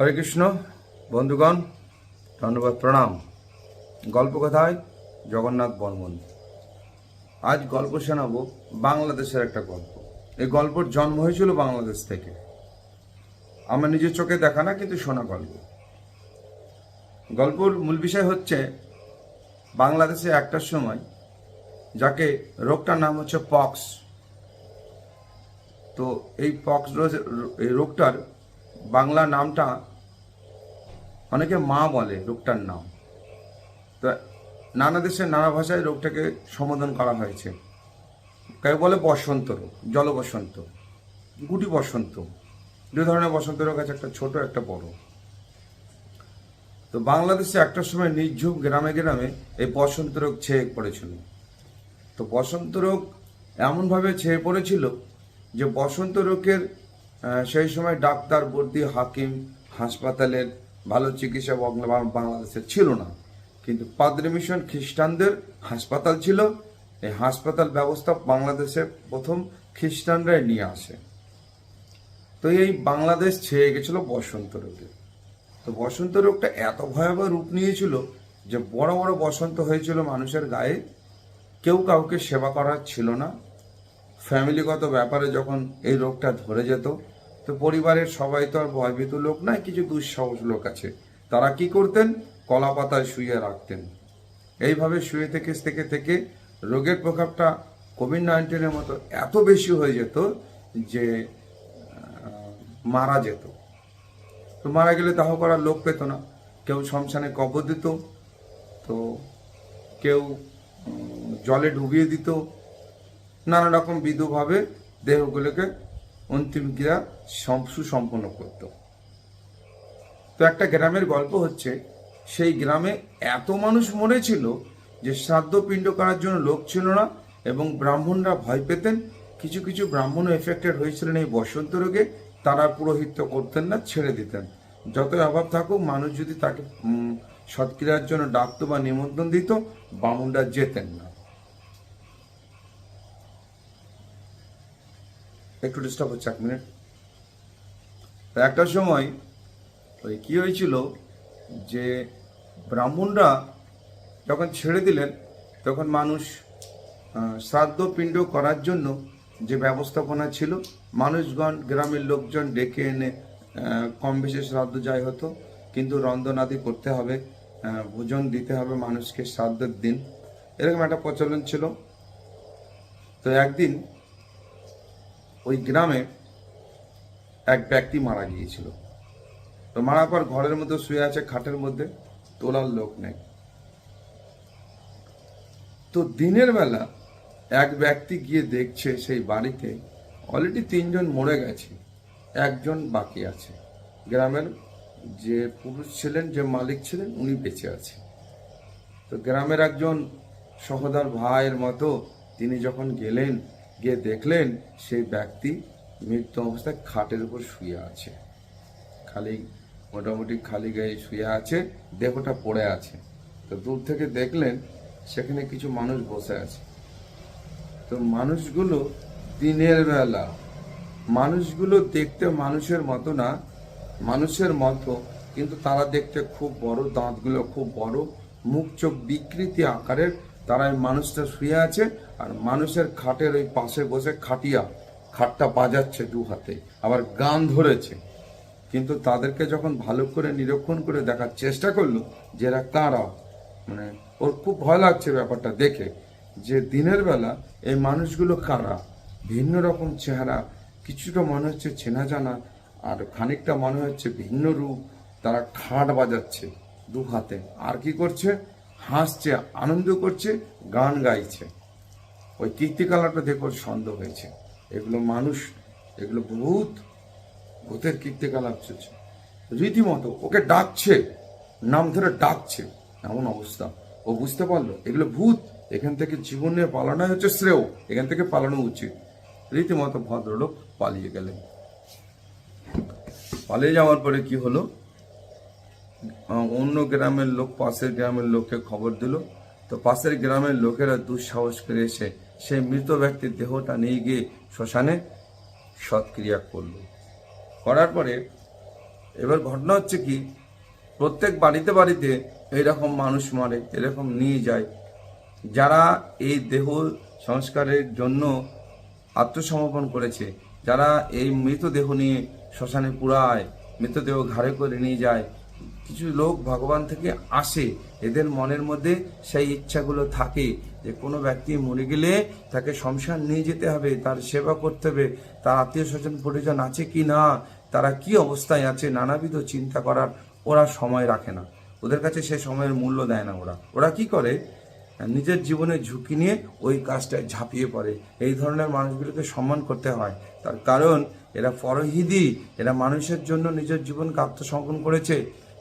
হরে কৃষ্ণ বন্ধুগণ, ধন্যবাদ, প্রণাম। গল্পকথায় জগন্নাথ বর্মন। আজ গল্প শোনাবো বাংলাদেশের একটা গল্প। এই গল্পের জন্ম হয়েছিল বাংলাদেশ থেকে। আমার নিজের চোখে দেখা না, কিন্তু শোনা গল্প। গল্পের মূল বিষয় হচ্ছে বাংলাদেশে একটার সময় যাকে রোগটার নাম হচ্ছে পক্স। তো এই পক্স এই রোগটার বাংলা নামটা অনেকে মা বলে রোগটার নাম। তো নানা দেশে নানা ভাষায় রোগটাকে সম্বোধন করা হয়েছে। কেউ বলে বসন্ত রোগ, জল বসন্ত, গুটি বসন্ত। দু ধরনের বসন্ত রোগ আছে, একটা ছোট একটা বড়। তো বাংলাদেশে একটা সময় নির্ঝুম গ্রামে গ্রামে এই বসন্ত রোগ ছেয়ে পড়েছিল। তো বসন্ত রোগ এমনভাবে ছেয়ে পড়েছিল যে বসন্ত রোগের সেই সময় ডাক্তার, বর্দি, হাকিম, হাসপাতালের ভালো চিকিৎসা বাংলাদেশে ছিল না। কিন্তু পাদ্রী মিশন খ্রিস্টানদের হাসপাতাল ছিল। এই হাসপাতাল ব্যবস্থা বাংলাদেশে প্রথম খ্রিস্টানরাই নিয়ে আসে। তো এই বাংলাদেশ ছেয়ে গেছিল বসন্ত রোগে। তো বসন্ত রোগটা এত ভয়াবহ রূপ নিয়েছিল যে বড় বড় বসন্ত হয়েছিল মানুষের গায়ে। কেউ কাউকে সেবা করার ছিল না। ফ্যামিলিগত ব্যাপারে যখন এই রোগটা ধরে যেত, তো পরিবারের সবাই তো আর ভয়ভীত লোক নয়, কিছু দুঃসাহস লোক আছে। তারা কি করতেন? কলা পাতায় শুয়ে রাখতেন। এইভাবে শুয়ে থেকে থেকে থেকে রোগের প্রভাবটা কোভিড-19 মতো এত বেশি হয়ে যেত যে মারা যেত। তো মারা গেলে দাহ করার লোক পেত না। কেউ শ্মশানে কবর দিত, তো কেউ জলে ডুবিয়ে দিত। নানা রকম বিধভাবে দেহগুলোকে অন্তিম ক্রিয়া সুসম্পন্ন করত। তো একটা গ্রামের গল্প হচ্ছে, সেই গ্রামে এত মানুষ মরেছিল যে শ্রাদ্ধ পিণ্ড করার জন্য লোক ছিল না, এবং ব্রাহ্মণরা ভয় পেতেন। কিছু কিছু ব্রাহ্মণও এফেক্টেড হয়েছিলেন এই বসন্ত রোগে। তারা পুরোহিত্য করতেন না, ছেড়ে দিতেন। যতই অভাব থাকুক, মানুষ যদি তাকে সৎক্রিয়ার জন্য ডাকতো বা নিমন্ত্রণ দিত, ব্রাহ্মণরা যেতেন না। একটু ডিস্টার্ব হচ্ছে, 1 মিনিট। একটা সময় ওই কি হয়েছিল যে ব্রাহ্মণরা যখন ছেড়ে দিলেন, তখন মানুষ শ্রাদ্ধ পিণ্ড করার জন্য যে ব্যবস্থাপনা ছিল, মানুষগণ গ্রামের লোকজন ডেকে এনে কম বেশি শ্রাদ্ধ যাই হতো, কিন্তু রন্ধনাদি করতে হবে, ভোজন দিতে হবে মানুষকে শ্রাদ্ধের দিন, এরকম একটা প্রচলন ছিল। তো একদিন ওই গ্রামে এক ব্যক্তি মারা গিয়েছিল। তো মারার পর ঘরের মধ্যে শুয়ে আছে, খাটের মধ্যে, তোলার লোক নেই। তো দিনের বেলা এক ব্যক্তি গিয়ে দেখছে সেই বাড়িতে অলরেডি 3 জন মরে গেছে, একজন বাকি আছে। গ্রামের যে পুরুষ ছিলেন, যে মালিক ছিলেন, উনি বেঁচে আছে। তো গ্রামের একজন সহোদর ভাইয়ের মতো তিনি যখন গেলেন, গিয়ে দেখলেন সেই ব্যক্তি মৃত্যু অবস্থায় খাটের উপর শুয়ে আছে, মোটামুটি খালি গায়ে শুয়ে আছে, দেহটা পড়ে আছে। তো দূর থেকে দেখলেন সেখানে কিছু মানুষ বসে আছে। তো মানুষগুলো দিনের বেলা, মানুষগুলো দেখতে মানুষের মতো না, মানুষের মতো, কিন্তু তারা দেখতে খুব বড়, দাঁতগুলো খুব বড়, মুখ চোখ বিকৃতি আকারের। তারা এই মানুষটা শুয়ে আছে, আর মানুষের খাটের ওই পাশে বসে খাটটা বাজাচ্ছে 2 হাতে, আবার গান ধরেছে। কিন্তু তাদেরকে যখন ভালো করে নিরীক্ষণ করে দেখার চেষ্টা করলো যে এরা কারা, মানে ওর খুব ভয় লাগছে ব্যাপারটা দেখে, যে দিনের বেলা এই মানুষগুলো কারা, ভিন্ন রকম চেহারা, কিছুটা মনে হচ্ছে চেনা জানা, আর খানিকটা মনে হচ্ছে ভিন্ন রূপ। তারা খাট বাজাচ্ছে 2 হাতে, আর কি করছে? হাসছে, আনন্দ করছে, গান গাইছে। ওই কীর্তিকলাপটা দেখে ওর সন্দেহ হয়েছে, এগুলো মানুষ, এগুলো ভূতের কীর্তিকলাপ চলছে। রীতিমতো ওকে ডাকছে, নাম ধরে ডাকছে, এমন অবস্থা। ও বুঝতে পারলো এগুলো ভূত, এখান থেকে জীবনে পালানোই হচ্ছে শ্রেয়, এখান থেকে পালানো উচিত। রীতিমতো ভদ্রলোক পালিয়ে গেলেন। পালিয়ে যাওয়ার পরে কি হলো, অন্য গ্রামের লোক পাশের গ্রামের লোককে খবর দিল। তো পাশের গ্রামের লোকেরা দুঃসাহস করে এসে সেই মৃত ব্যক্তির দেহটা নিয়ে গিয়ে শ্মশানে সৎক্রিয়া করলো। করার পরে এবার ঘটনা হচ্ছে কি, প্রত্যেক বাড়িতে বাড়িতে এইরকম মানুষ মারে, এরকম নিয়ে যায়। যারা এই দেহ সংস্কারের জন্য আত্মসমর্পণ করেছে, যারা এই মৃতদেহ নিয়ে শ্মশানে পুরায়, মৃতদেহ ঘাড়ে করে নিয়ে যায়, কিছু লোক ভগবান থেকে আসে, এদের মনের মধ্যে সেই ইচ্ছাগুলো থাকে যে কোনো ব্যক্তি মরে গেলে তাকে শ্মশান নিয়ে যেতে হবে, তার সেবা করতে হবে, তার আত্মীয় স্বজন পরিজন আছে কি না, তারা কি অবস্থায় আছে, নানাবিধ চিন্তা করার ওরা সময় রাখে না। ওদের কাছে সে সময়ের মূল্য দেয় না। ওরা কি করে, নিজের জীবনের ঝুঁকি নিয়ে ওই কাজটায় ঝাঁপিয়ে পড়ে। এই ধরনের মানুষগুলোকে সম্মান করতে হয়, তার কারণ এরা পরহিদি, এরা মানুষের জন্য নিজের জীবনকে আত্মসমর্পণ করেছে।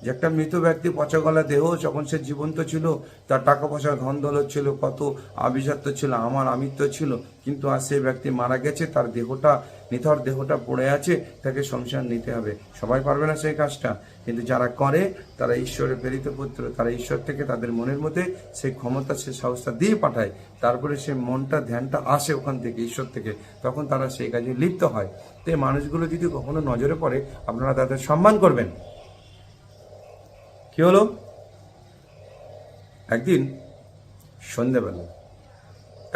যে একটা মৃত ব্যক্তি পচা গলা দেহ, যখন সে জীবন্ত ছিল, তার টাকা পয়সা ধন দৌলত ছিল, কত আভিজাত্য ছিল, আমার আমিত্ব ছিল, কিন্তু আজ সেই ব্যক্তি মারা গেছে, তার দেহটা, নিথর দেহটা পড়ে আছে, তাকে সংসার নিতে হবে। সবাই পারবে না সেই কাজটা, কিন্তু যারা করে তারা ঈশ্বরের প্রেরিত পুত্র, তারা ঈশ্বর থেকে তাদের মনের মধ্যে সেই ক্ষমতা, সে সাহসটা দিয়ে পাঠায়, তারপরে সে মনটা, ধ্যানটা আসে ওখান থেকে, ঈশ্বর থেকে, তখন তারা সেই কাজে লিপ্ত হয়। তো এই মানুষগুলো যদি কখনো নজরে পড়ে, আপনারা তাদের সম্মান করবেন। কি হলো, একদিন সন্ধ্যেবেলা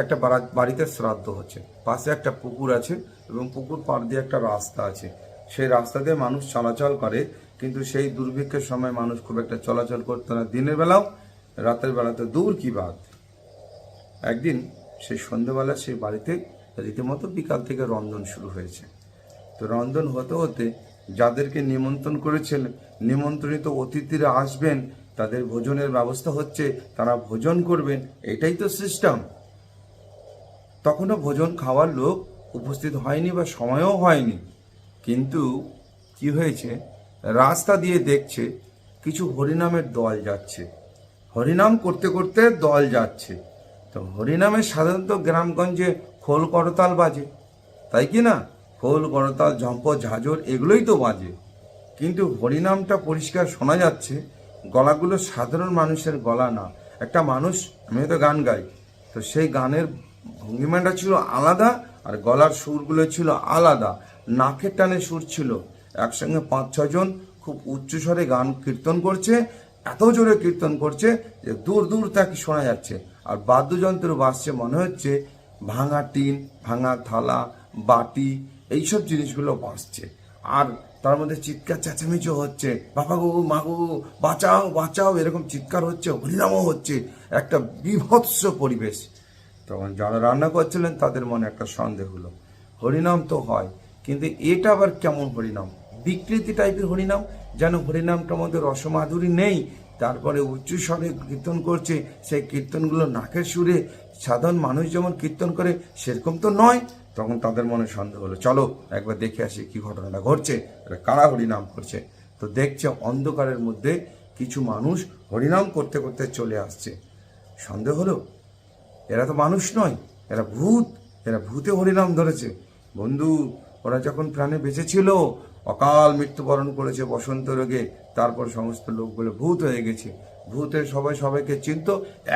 একটা বাড়িতে শ্রাদ্ধ হচ্ছে, পাশে একটা পুকুর আছে এবং পুকুর পার দিয়ে একটা রাস্তা আছে। সেই রাস্তা দিয়ে মানুষ চলাচল করে, কিন্তু সেই দুর্ভিক্ষের সময় মানুষ খুব একটা চলাচল করতো না, দিনের বেলাও, রাতের বেলাতে দূর কি বাদ। একদিন সেই সন্ধ্যেবেলা সেই বাড়িতে রীতিমতো বিকাল থেকে রন্ধন শুরু হয়েছে। তো রন্ধন হতে হতে যাদেরকে নিমন্ত্রণ করেছিলেন, নিমন্ত্রিত অতিথিরা আসবেন, তাদের ভোজনের ব্যবস্থা হচ্ছে, তারা ভোজন করবেন, এটাই তো সিস্টেম। তখনও ভোজন খাওয়ার লোক উপস্থিত হয়নি বা সময়ও হয়নি, কিন্তু কি হয়েছে, রাস্তা দিয়ে দেখছে কিছু হরিনামের দল যাচ্ছে, হরিনাম করতে করতে দল যাচ্ছে। তো হরিনামে সাধারণত গ্রামগঞ্জে খোল করতাল বাজে, তাই কি না, খোল করতাল ঝম্প ঝাঁঝর এগুলোই তো বাজে, কিন্তু হরিনামটা পরিষ্কার শোনা যাচ্ছে, গলাগুলো সাধারণ মানুষের গলা না। একটা মানুষ, আমি হয়তো গান গাই, তো সেই গানের ভঙ্গিমাটা ছিল আলাদা, আর গলার সুরগুলো ছিল আলাদা, নাকের টানে সুর ছিল। একসঙ্গে 5-6 জন খুব উচ্চস্বরে গান কীর্তন করছে, এত জোরে কীর্তন করছে যে দূর দূর তাকে শোনা যাচ্ছে। আর বাদ্যযন্ত্র বাজছে, মনে হচ্ছে ভাঙা টিন, ভাঙা থালা, বাটি, এইসব জিনিসগুলো বাজছে। আর তার মধ্যে চিৎকার চেঁচামেচি হচ্ছে, বাবা গো, মা গো, বাঁচাও বাঁচাও, এরকম চিৎকার হচ্ছে, হরিনামও হচ্ছে, একটা বীভৎস পরিবেশ। তখন যারা রান্না করছিলেন তাদের মনে একটা সন্দেহ হলো, হরিনাম তো হয়, কিন্তু এটা আবার কেমন হরিনাম, বিকৃতি টাইপের হরিনাম, যেন হরিনামটার মধ্যে রসমাধুরী নেই। তারপরে উচ্চস্বরে কীর্তন করছে, সেই কীর্তনগুলো নাকের সুরে, সাধারণ মানুষ যেমন কীর্তন করে সেরকম তো নয়। তখন তাদের মনে সন্দেহ হলো, চলো একবার দেখে আসি কি ঘটনাটা ঘটছে, কারা হরিনাম করছে। তো দেখছে অন্ধকারের মধ্যে কিছু মানুষ হরিনাম করতে করতে চলে আসছে। সন্দেহ হলো, এরা তো মানুষ নয়, এরা ভূত, এরা ভূতে হরিনাম ধরেছে। বন্ধু, ওরা যখন প্রাণে বেঁচে ছিল, অকাল মৃত্যুবরণ করেছে বসন্ত রোগে, তারপর সমস্ত লোকগুলো ভূত হয়ে গেছে। ভূতের সবাই সবাইকে চিনত,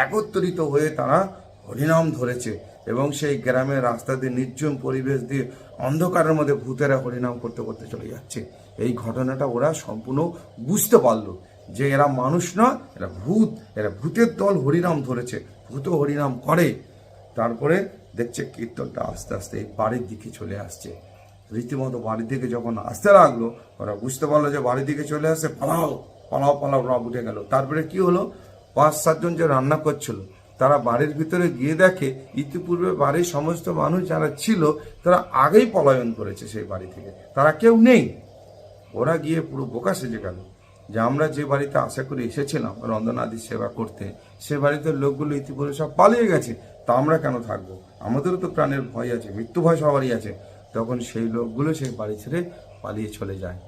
একত্রিত হয়ে তারা হরিনাম ধরেছে, এবং সেই গ্রামের রাস্তা দিয়ে, নির্জন পরিবেশ দিয়ে, অন্ধকারের মধ্যে ভূতেরা হরিনাম করতে করতে চলে যাচ্ছে। এই ঘটনাটা ওরা সম্পূর্ণ বুঝতে পারলো যে এরা মানুষ না, এরা ভূত, এরা ভূতের দল হরিনাম ধরেছে, ভূত হরিনাম করে। তারপরে দেখছে কীর্তনটা আস্তে আস্তে এই বাড়ির দিকে চলে আসছে। রীতিমতো বাড়ির দিকে যখন আসতে লাগলো, ওরা বুঝতে পারলো যে বাড়ির দিকে চলে আসছে, পালাও পালাও পালাও, রব উঠে গেল। তারপরে কি হলো, 5-7 জন যে রান্না করছিল, তারা বাড়ির ভিতরে গিয়ে দেখে ইতিপূর্বে বাড়ির সমস্ত মানুষ যারা ছিল তারা আগেই পলায়ন করেছে সেই বাড়ি থেকে, তারা কেউ নেই। ওরা গিয়ে পুরো বোকা সেজে গেল যে আমরা যে বাড়িতে আশা করে এসেছিলাম রন্ধনাদি সেবা করতে, সে বাড়িতে লোকগুলো ইতিপূর্বে সব পালিয়ে গেছে, তা আমরা কেন থাকবো, আমাদেরও তো প্রাণের ভয় আছে, মৃত্যু ভয় সবারই আছে। তখন সেই লোকগুলো সেই বাড়ি ছেড়ে পালিয়ে চলে যায়।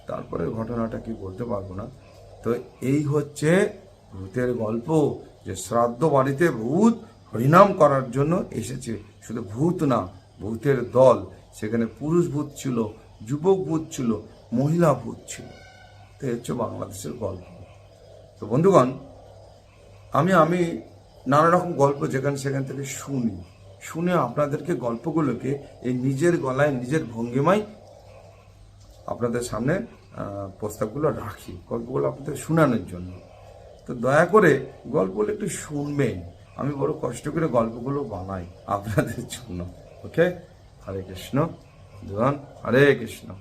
তারপরে ঘটনাটা কি বলতে পারবো না। তো এই হচ্ছে ভূতের গল্প, যে শ্রাদ্ধ বাড়িতে ভূত হরিনাম করার জন্য এসেছে। শুধু ভূত না, ভূতের দল, সেখানে পুরুষ ভূত ছিল, যুবক ভূত ছিল, মহিলা ভূত ছিল। তো হচ্ছে বাংলাদেশের গল্প। তো বন্ধুগণ, আমি নানা রকম গল্প যেখানে সেখান থেকে শুনে আপনাদেরকে গল্পগুলোকে এই নিজের গলায়, নিজের ভঙ্গিমায় আপনাদের সামনে প্রস্তাবগুলো রাখি, গল্পগুলো আপনাদের শোনানোর জন্য। তো দয়া করে গল্পগুলো একটু শুনবেন। আমি বড় কষ্ট করে গল্পগুলো বানাই আপনাদের জন্য। ওকে, হরে কৃষ্ণ, ধন, হরে কৃষ্ণ।